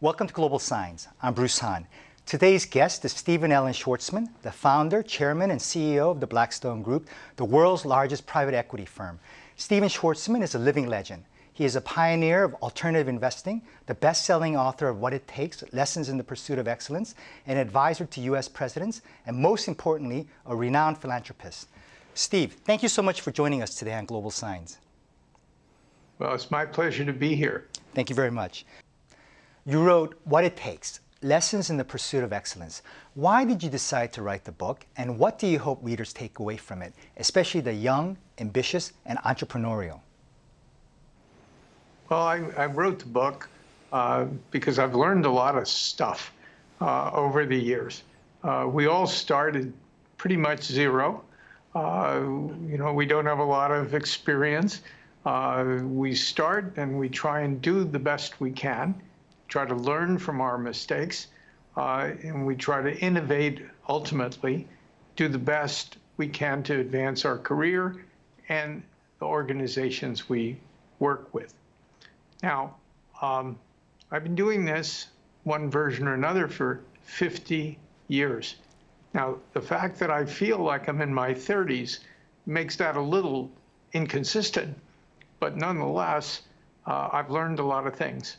Welcome to Global Signs. I'm Bruce Hahn. Today's guest is Schwarzman, the founder, chairman, and CEO of the Blackstone Group, the world's largest private equity firm. Schwarzman is a living legend. He is a pioneer of alternative investing, the best-selling author of What It Takes, Lessons in the Pursuit of Excellence, an advisor to U.S. presidents, and most importantly, a renowned philanthropist. Steve, thank you so much for joining us today on Global Signs. Well, it's my pleasure to be here. Thank you very much. You wrote What It Takes, Lessons in the Pursuit of Excellence. Why did you decide to write the book, and what do you hope readers take away from it, especially the young, ambitious, and entrepreneurial? Well, I wrote the book because I've learned a lot of stuff over the years. We all started pretty much zero. We don't have a lot of experience. We start and we try and do the best we can, try to learn from our mistakes, and we try to innovate ultimately, do the best we can to advance our career and the organizations we work with. Now, I've been doing this one version or another for 50 years. Now, the fact that I feel like I'm in my 30s makes that a little inconsistent, but nonetheless, I've learned a lot of things.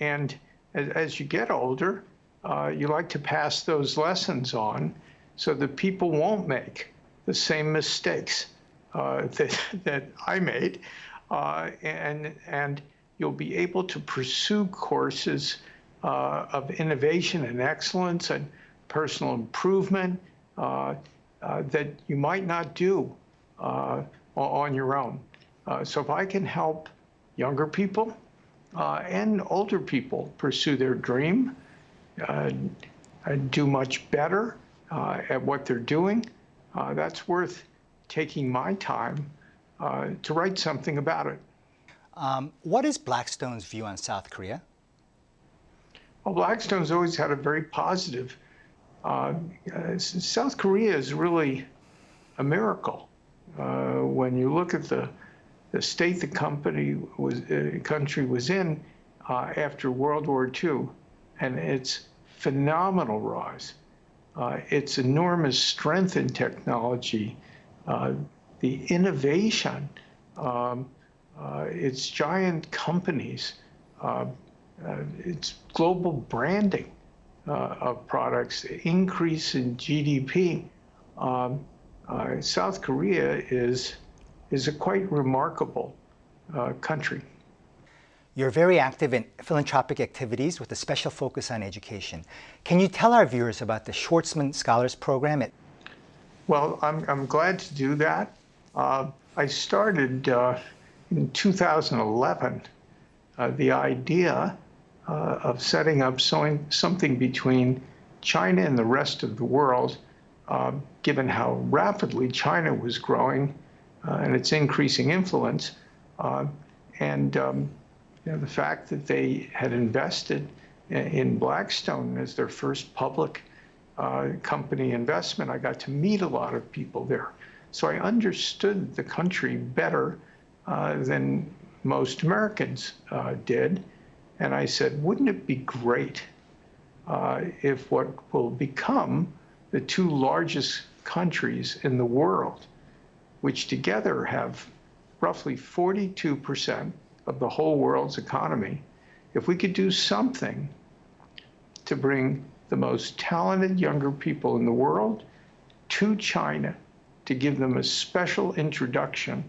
And as you get older, you like to pass those lessons on so that people won't make the same mistakes that I made. And you'll be able to pursue courses of innovation and excellence and personal improvement that you might not do on your own. So if I can help younger people and older people pursue their dream, do much better at what they're doing, that's worth taking my time to write something about it. What is Blackstone's view on South Korea? Well, Blackstone's always had a very positive. South Korea is really a miracle. When you look at the state the country was in after World War II, and its phenomenal rise, its enormous strength in technology, the innovation, its giant companies, its global branding of products, increase in GDP. South Korea is a quite remarkable country. You're very active in philanthropic activities with a special focus on education. Can you tell our viewers about the Schwarzman Scholars program? Well, I'm glad to do that. I started in 2011 the idea of setting up something between China and the rest of the world, given how rapidly China was growing and its increasing influence, and the fact that they had invested in Blackstone as their first public company investment. I got to meet a lot of people there. So I understood the country better than most Americans did. And I said, wouldn't it be great if what will become the two largest countries in the world, which together have roughly 42% of the whole world's economy, if we could do something to bring the most talented younger people in the world to China, to give them a special introduction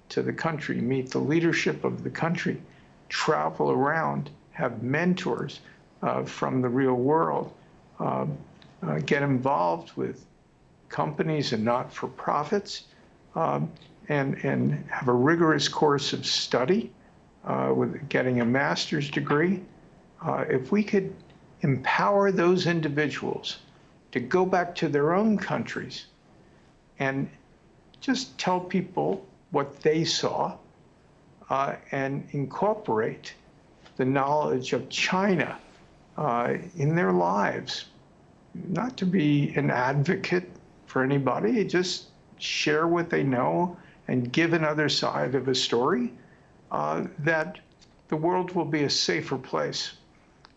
to the country, meet the leadership of the country, travel around, have mentors from the real world, get involved with companies and not-for-profits, and have a rigorous course of study with getting a master's degree. If we could empower those individuals to go back to their own countries and just tell people what they saw and incorporate the knowledge of China in their lives, not to be an advocate for anybody, just share what they know and give another side of a story, that the world will be a safer place.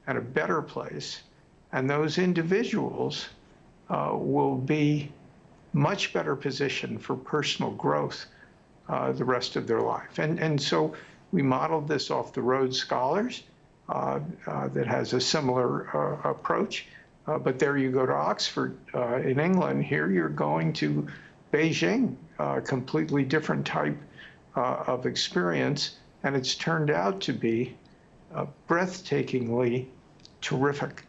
and a better place. And those individuals will be much better positioned for personal growth the rest of their life. And so we modeled this off the Rhodes Scholars that has a similar approach. But there you go to Oxford in England. Here you're going to Beijing, a completely different type of experience. And it's turned out to be breathtakingly terrific.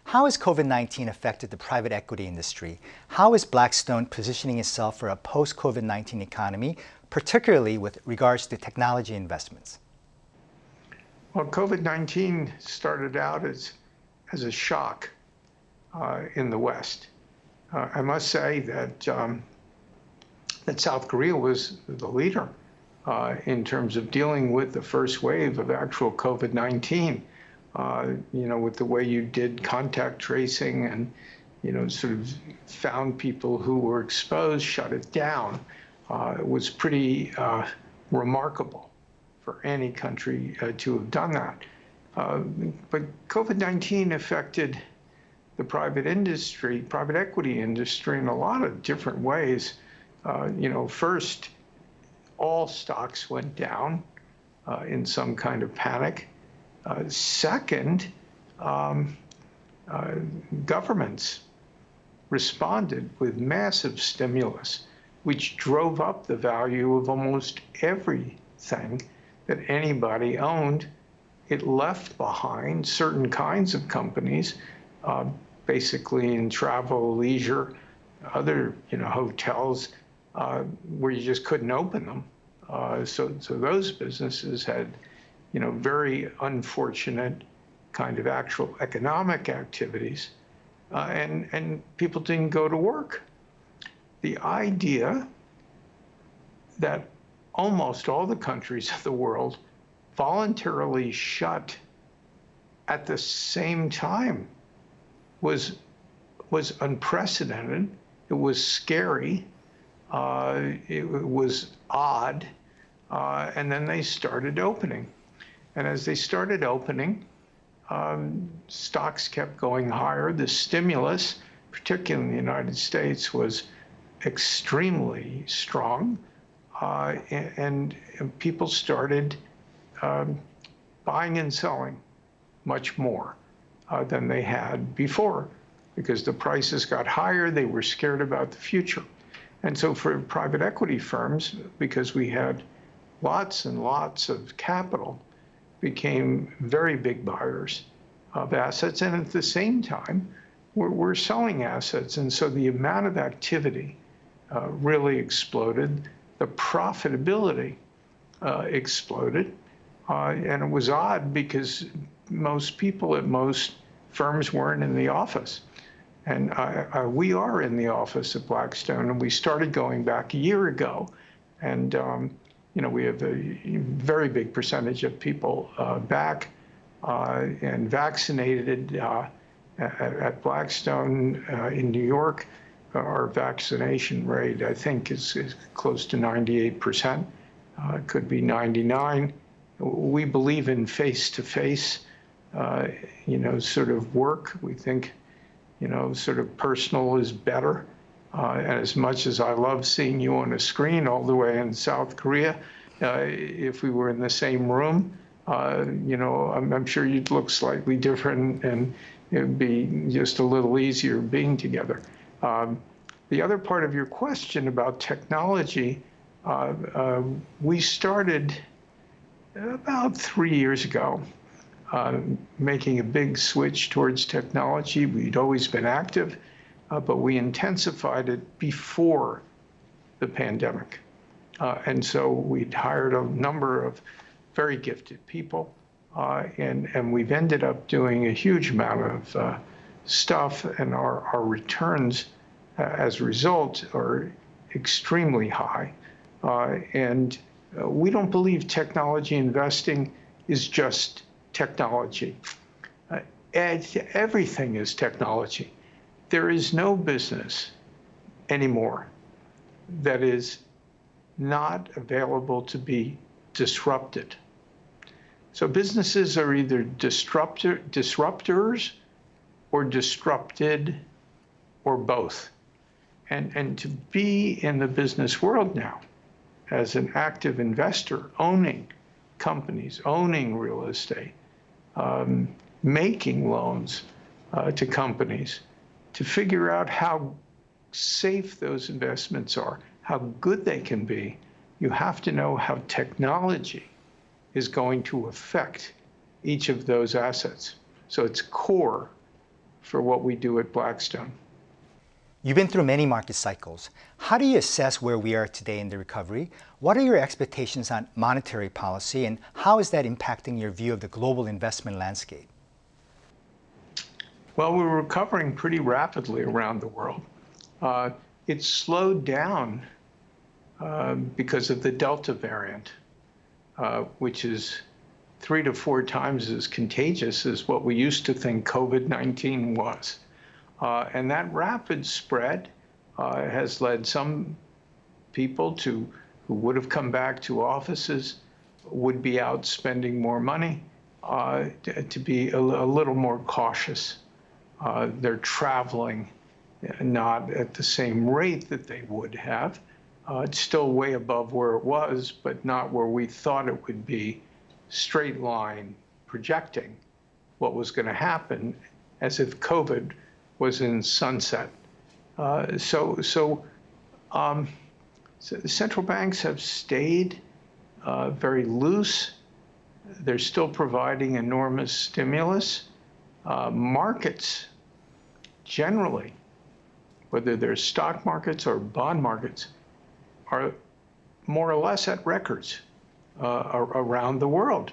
How has COVID-19 affected the private equity industry? How is Blackstone positioning itself for a post-COVID-19 economy, particularly with regards to technology investments? Well, COVID-19 started out as a shock in the West. I must say that South Korea was the leader in terms of dealing with the first wave of actual COVID-19. With the way you did contact tracing and, sort of found people who were exposed, shut it down. It was pretty remarkable for any country to have done that. But COVID-19 affected the private equity industry in a lot of different ways. First, all stocks went down in some kind of panic. Second, governments responded with massive stimulus, which drove up the value of almost everything that anybody owned. It left behind certain kinds of companies, basically in travel, leisure, other hotels, where you just couldn't open them. So those businesses had very unfortunate kind of actual economic activities, and people didn't go to work. The idea that almost all the countries of the world voluntarily shut at the same time was unprecedented. It was scary. It was odd. And then they started opening. And as they started opening, stocks kept going higher. The stimulus, particularly in the United States, was extremely strong. And people started buying and selling much more than they had before, because the prices got higher. They were scared about the future. And so for private equity firms, because we had lots and lots of capital, became very big buyers of assets, and at the same time, we're selling assets. And so the amount of activity really exploded. The profitability exploded. And it was odd because most people at most firms weren't in the office. And we are in the office at Blackstone, and we started going back a year ago. And we have a very big percentage of people back and vaccinated at Blackstone in New York. Our vaccination rate, I think, is close to 98%. It could be 99%. We believe in face-to-face, sort of work. We think, sort of personal is better. And as much as I love seeing you on a screen all the way in South Korea, if we were in the same room, I'm sure you'd look slightly different, and it would be just a little easier being together. The other part of your question about technology, we started about 3 years ago, making a big switch towards technology. We'd always been active, but we intensified it before the pandemic. And so we'd hired a number of very gifted people, and we've ended up doing a huge amount of stuff, and our returns as a result are extremely high. And we don't believe technology investing is just technology. Everything is technology. There is no business anymore that is not available to be disrupted. So businesses are either disruptors or disrupted or both. And to be in the business world now as an active investor, owning companies, owning real estate, making loans to companies, to figure out how safe those investments are, how good they can be, you have to know how technology is going to affect each of those assets. So it's core for what we do at Blackstone. You've been through many market cycles. How do you assess where we are today in the recovery? What are your expectations on monetary policy, and how is that impacting your view of the global investment landscape? Well, we're recovering pretty rapidly around the world. It slowed down because of the Delta variant, which is 3 to 4 times as contagious as what we used to think COVID-19 was. And that rapid spread has led some people who would have come back to offices, would be out spending more money, to be a little more cautious. They're traveling not at the same rate that they would have. It's still way above where it was, but not where we thought it would be, straight line projecting what was going to happen as if COVID was in sunset. So central banks have stayed very loose. They're still providing enormous stimulus. Markets generally, whether they're stock markets or bond markets, are more or less at records around the world.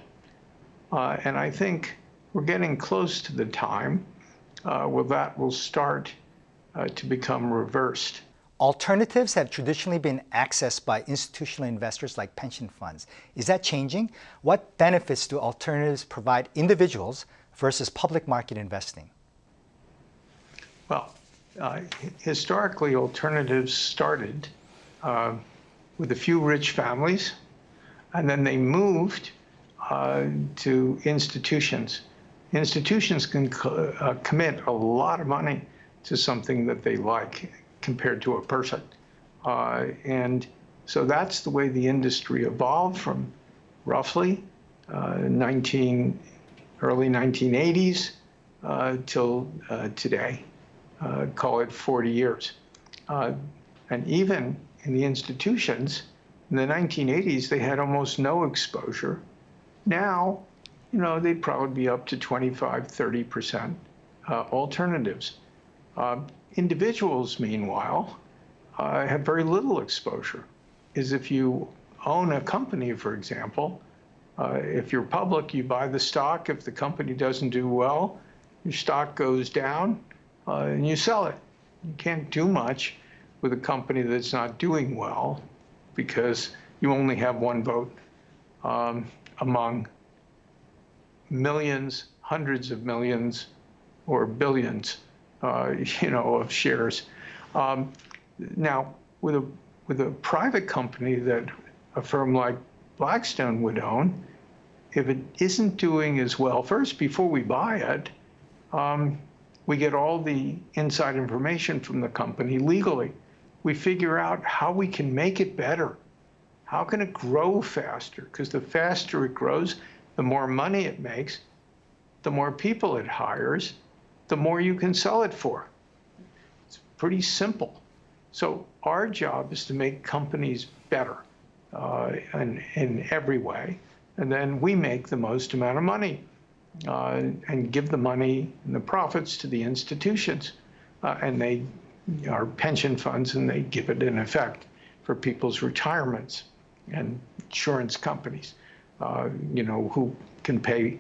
And I think we're getting close to the time where that will start to become reversed. Alternatives have traditionally been accessed by institutional investors like pension funds. Is that changing? What benefits do alternatives provide individuals versus public market investing? Well, historically, alternatives started with a few rich families, and then they moved to institutions. Institutions can commit a lot of money to something that they like compared to a person. And so that's the way the industry evolved from roughly early 1980s till today, call it 40 years. And even in the institutions, in the 1980s, they had almost no exposure. Now, they'd probably be up to 25, 30% alternatives. Individuals, meanwhile, have very little exposure. If you own a company, for example, if you're public, you buy the stock. If the company doesn't do well, your stock goes down and you sell it. You can't do much with a company that's not doing well because you only have one vote among millions, hundreds of millions, or billions, of shares. Now, with a private company that a firm like Blackstone would own, if it isn't doing as well, first, before we buy it, we get all the inside information from the company legally. We figure out how we can make it better. How can it grow faster? Because the faster it grows, the more money it makes, the more people it hires, the more you can sell it for. It's pretty simple. So our job is to make companies better in every way. And then we make the most amount of money and give the money and the profits to the institutions. And they are pension funds, and they give it in effect for people's retirements, and insurance companies, who can pay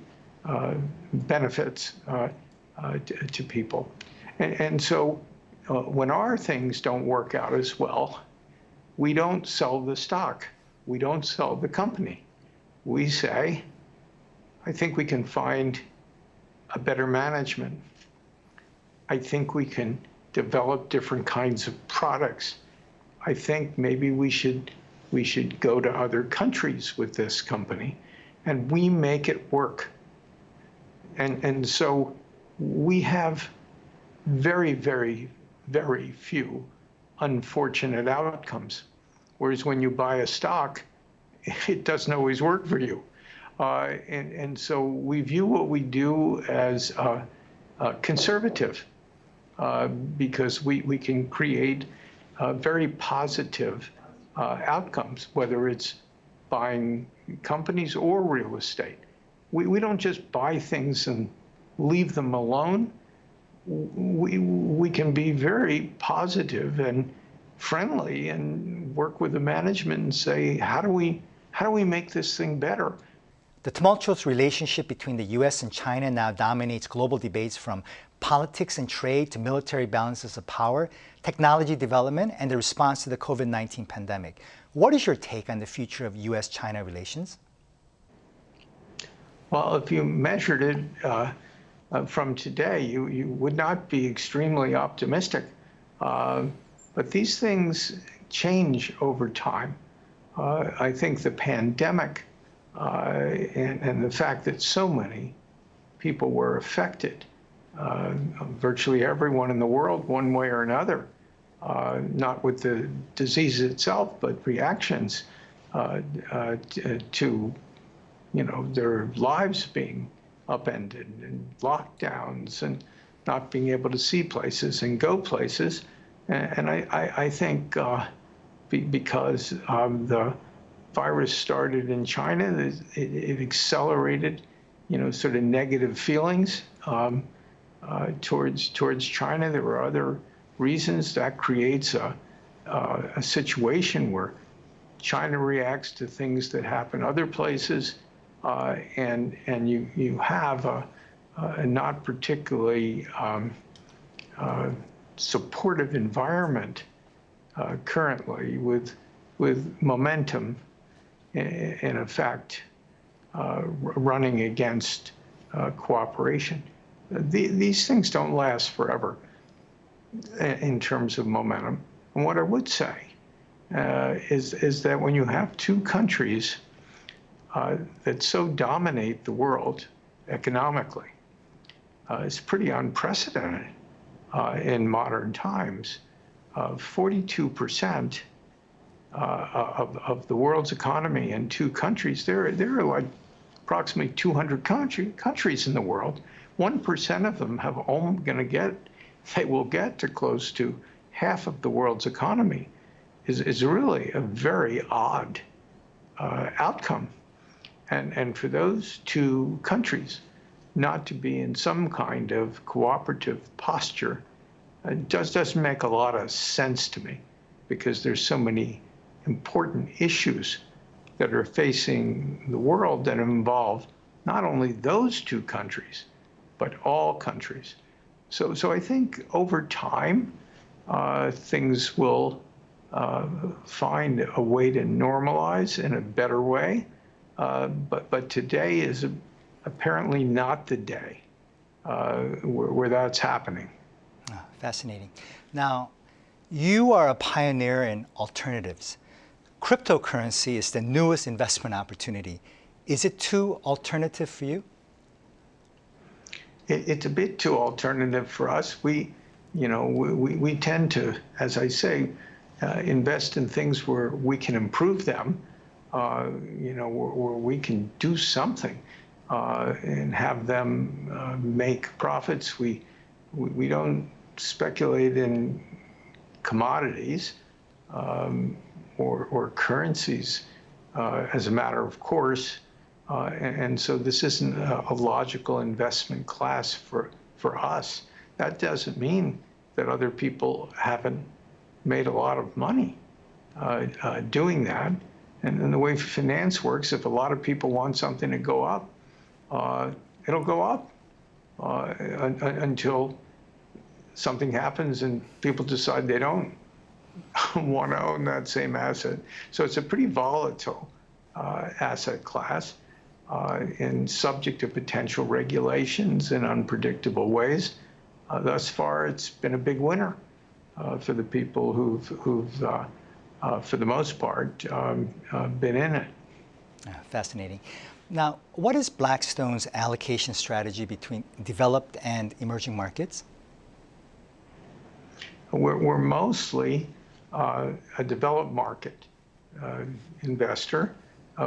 benefits to people. And so when our things don't work out as well, we don't sell the stock. We don't sell the company. We say, I think we can find a better management. I think we can develop different kinds of products. I think maybe we should go to other countries with this company. and we make it work. And so we have very, very, very few unfortunate outcomes. Whereas when you buy a stock, it doesn't always work for you. And so we view what we do as conservative because we can create very positive outcomes, whether it's buying companies or real estate. We don't just buy things and leave them alone. We can be very positive and friendly and work with the management and say, how do we make this thing better? The tumultuous relationship between the U.S. and China now dominates global debates from politics and trade to military balances of power, technology development, and the response to the COVID-19 pandemic. What is your take on the future of U.S.-China relations? Well, if you measured it from today, you would not be extremely optimistic. But these things change over time. I think the pandemic and the fact that so many people were affected, virtually everyone in the world, one way or another, not with the disease itself, but reactions to their lives being upended and lockdowns and not being able to see places and go places. And I think because the virus started in China, it accelerated, sort of negative feelings towards China. There were other reasons that creates a situation where China reacts to things that happen other places, and you have a not particularly supportive environment currently with momentum in effect running against cooperation. These things don't last forever in terms of momentum. And what I would say is that when you have two countries that so dominate the world economically, it's pretty unprecedented in modern times. 42% of the world's economy in two countries. There are like approximately 200 countries in the world. 1% of them they will get to close to half of the world's economy. Is really a very odd outcome. And for those two countries not to be in some kind of cooperative posture doesn't make a lot of sense to me, because there's so many important issues that are facing the world that involve not only those two countries, but all countries. So I think over time, things will find a way to normalize in a better way. But today is apparently not the day where that's happening. Fascinating. Now, you are a pioneer in alternatives. Cryptocurrency is the newest investment opportunity. Is it too alternative for you? It's a bit too alternative for us. We tend to, as I say, invest in things where we can improve them, where we can do something and have them make profits. We don't speculate in commodities or currencies as a matter of course. And so this isn't a logical investment class for us. That doesn't mean that other people haven't made a lot of money doing that. And the way finance works, if a lot of people want something to go up, it'll go up until something happens and people decide they don't want to own that same asset. So it's a pretty volatile asset class and subject to potential regulations in unpredictable ways. Thus far, it's been a big winner for the people who've for the most part, been in it. Fascinating. Now, what is Blackstone's allocation strategy between developed and emerging markets? We're mostly a developed market investor.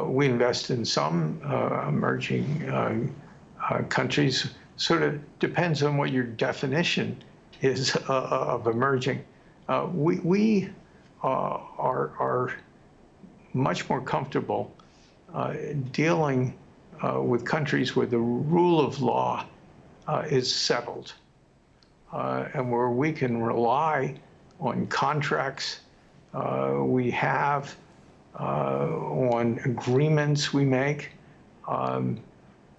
We invest in some emerging countries. Sort of depends on what your definition is of emerging. We are much more comfortable dealing with countries where the rule of law is settled and where we can rely on contracts we have, on agreements we make.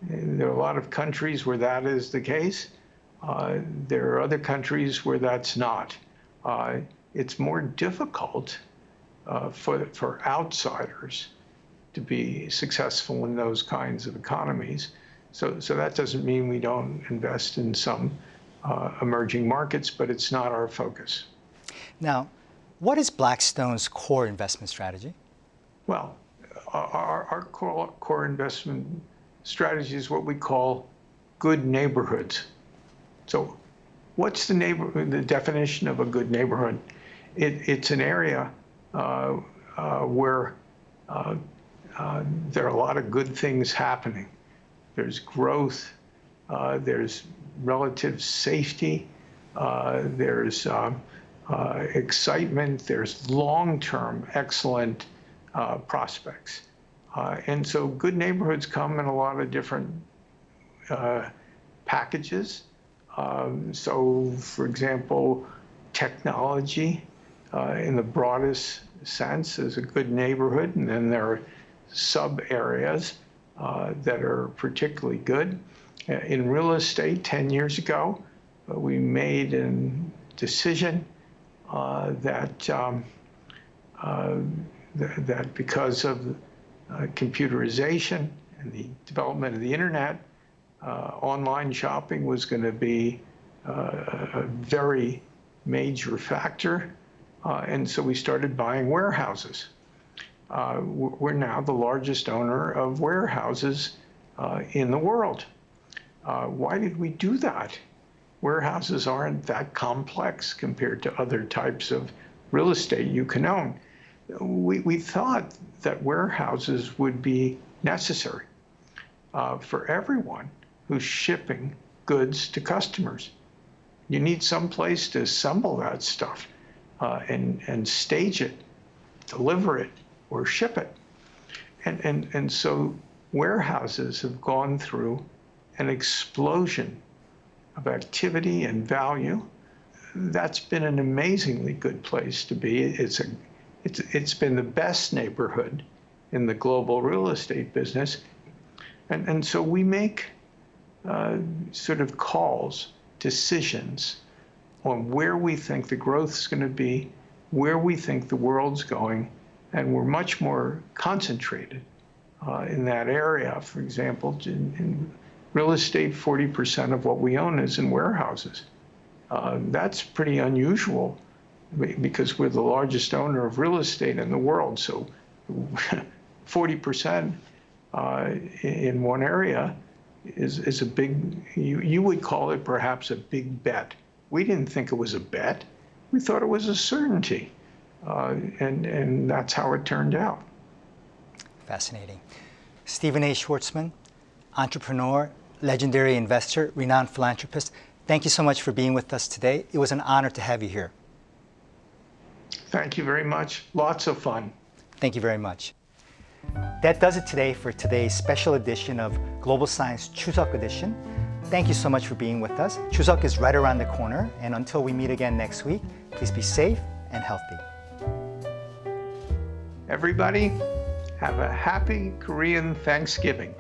There are a lot of countries where that is the case. There are other countries where that's not. It's more difficult for outsiders to be successful in those kinds of economies. So that doesn't mean we don't invest in some emerging markets, but it's not our focus. Now, what is Blackstone's core investment strategy? Well, our core investment strategy is what we call good neighborhoods. So what's the definition of a good neighborhood? It's an area where there are a lot of good things happening. There's growth, there's relative safety, there's excitement, there's long-term excellent prospects. And so good neighborhoods come in a lot of different packages. So, for example, technology in the broadest sense is a good neighborhood, and then there are sub-areas that are particularly good. In real estate, 10 years ago, we made a decision that because of computerization and the development of the internet, online shopping was going to be a very major factor. And so we started buying warehouses. We're now the largest owner of warehouses in the world. Why did we do that? Warehouses aren't that complex compared to other types of real estate you can own. We thought that warehouses would be necessary for everyone who's shipping goods to customers. You need some place to assemble that stuff and stage it, deliver it, or ship it. And so warehouses have gone through an explosion of activity and value. That's been an amazingly good place to be. It's been the best neighborhood in the global real estate business. And so we make sort of calls, decisions on where we think the growth is going to be, where we think the world's going, and we're much more concentrated in that area. For example, in real estate, 40% of what we own is in warehouses. That's pretty unusual because we're the largest owner of real estate in the world. So 40% in one area is a big, you would call it perhaps a big bet. We didn't think it was a bet. We thought it was a certainty. And that's how it turned out. Fascinating. Stephen A. Schwarzman, entrepreneur, legendary investor, renowned philanthropist. Thank you so much for being with us today. It was an honor to have you here. Thank you very much. Lots of fun. Thank you very much. That does it today for today's special edition of Global Science Chuseok Edition. Thank you so much for being with us. Chuseok is right around the corner, and until we meet again next week, please be safe and healthy. Everybody, have a happy Korean Thanksgiving.